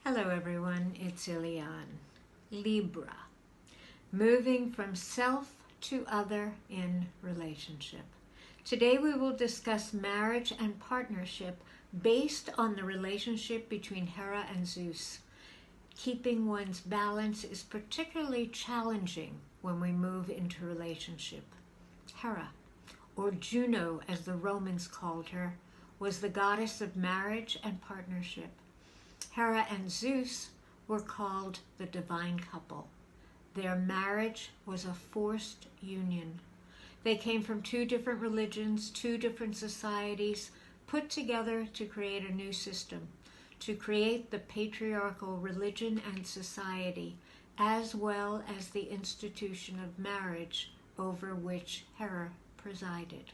Hello everyone, it's Ilian. Libra, moving from self to other in relationship. Today we will discuss marriage and partnership based on the relationship between Hera and Zeus. Keeping one's balance is particularly challenging when we move into relationship. Hera, or Juno as the Romans called her, was the goddess of marriage and partnership. Hera and Zeus were called the divine couple. Their marriage was a forced union. They came from two different religions, two different societies, put together to create a new system, to create the patriarchal religion and society, as well as the institution of marriage over which Hera presided.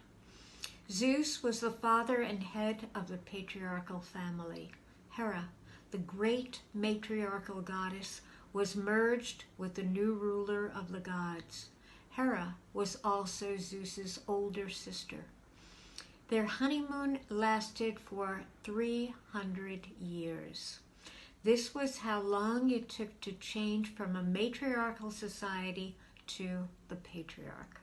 Zeus was the father and head of the patriarchal family. Hera, the great matriarchal goddess, was merged with the new ruler of the gods. Hera was also Zeus's older sister. Their honeymoon lasted for 300 years. This was how long it took to change from a matriarchal society to the patriarch.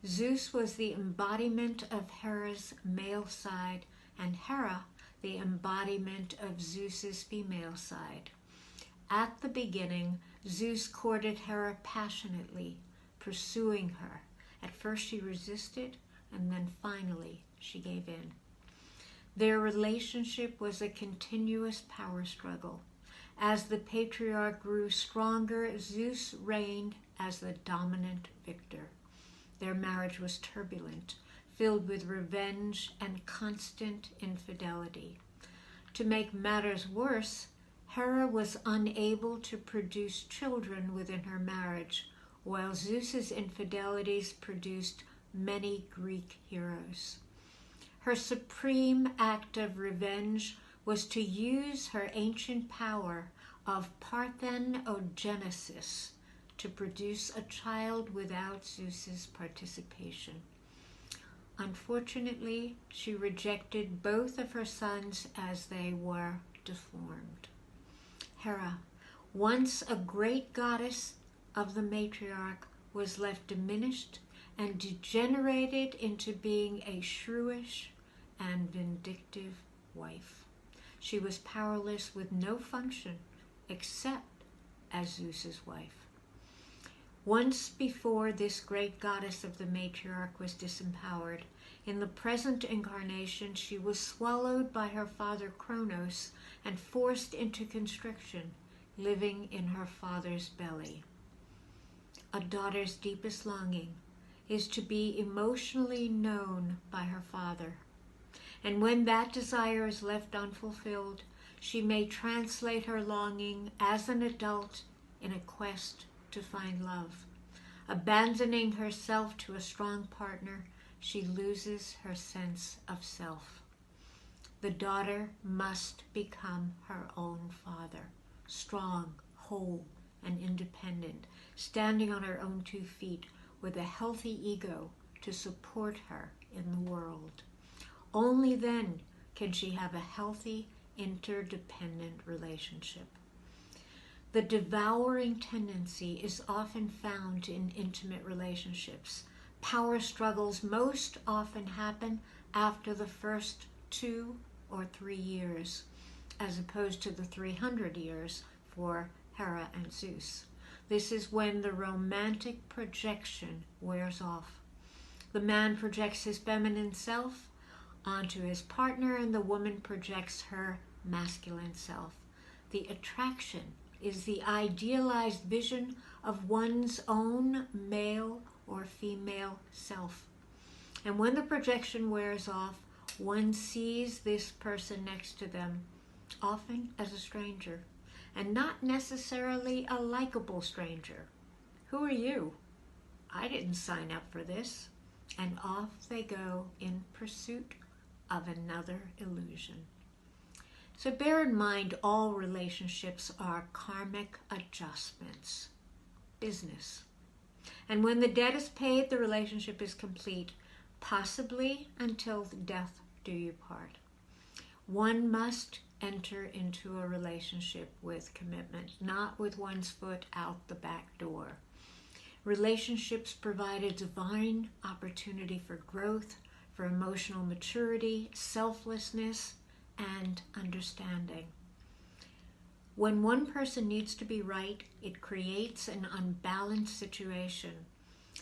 Zeus was the embodiment of Hera's male side, and Hera the embodiment of Zeus's female side. At the beginning, Zeus courted Hera passionately, pursuing her. At first she resisted, and then finally she gave in. Their relationship was a continuous power struggle. As the patriarch grew stronger, Zeus reigned as the dominant victor. Their marriage was turbulent, filled with revenge and constant infidelity. To make matters worse, Hera was unable to produce children within her marriage, while Zeus's infidelities produced many Greek heroes. Her supreme act of revenge was to use her ancient power of parthenogenesis to produce a child without Zeus's participation. Unfortunately, she rejected both of her sons as they were deformed. Hera, once a great goddess of the matriarch, was left diminished and degenerated into being a shrewish and vindictive wife. She was powerless with no function except as Zeus's wife. Once before, this great goddess of the matriarch was disempowered. In the present incarnation, she was swallowed by her father Kronos and forced into constriction, living in her father's belly. A daughter's deepest longing is to be emotionally known by her father. And when that desire is left unfulfilled, she may translate her longing as an adult in a quest to find love. Abandoning herself to a strong partner, she loses her sense of self. The daughter must become her own father, strong, whole, and independent, standing on her own 2 feet with a healthy ego to support her in the world. Only then can she have a healthy, interdependent relationship. The devouring tendency is often found in intimate relationships. Power struggles most often happen after the first 2 or 3 years, as opposed to the 300 years for Hera and Zeus. This is when the romantic projection wears off. The man projects his feminine self onto his partner, and the woman projects her masculine self. The attraction is the idealized vision of one's own male or female self. And when the projection wears off, one sees this person next to them, often as a stranger, and not necessarily a likable stranger. Who are you? I didn't sign up for this. And off they go in pursuit of another illusion. So bear in mind, all relationships are karmic adjustments, business. And when the debt is paid, the relationship is complete, possibly until death do you part. One must enter into a relationship with commitment, not with one's foot out the back door. Relationships provide a divine opportunity for growth, for emotional maturity, selflessness, and understanding. When one person needs to be right, it creates an unbalanced situation.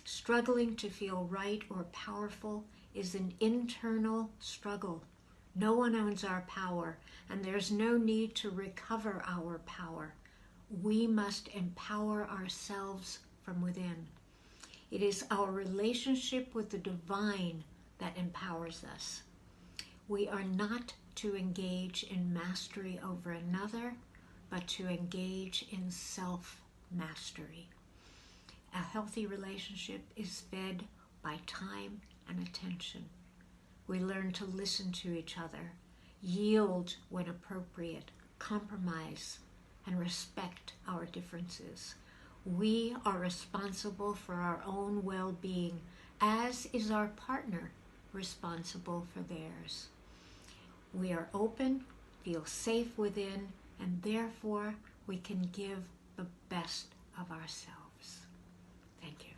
Struggling to feel right or powerful is an internal struggle. No one owns our power, and there's no need to recover our power. We must empower ourselves from within. It is our relationship with the divine that empowers us. We are not to engage in mastery over another, but to engage in self-mastery. A healthy relationship is fed by time and attention. We learn to listen to each other, yield when appropriate, compromise, and respect our differences. We are responsible for our own well-being, as is our partner responsible for theirs. We are open, feel safe within, and therefore we can give the best of ourselves. Thank you.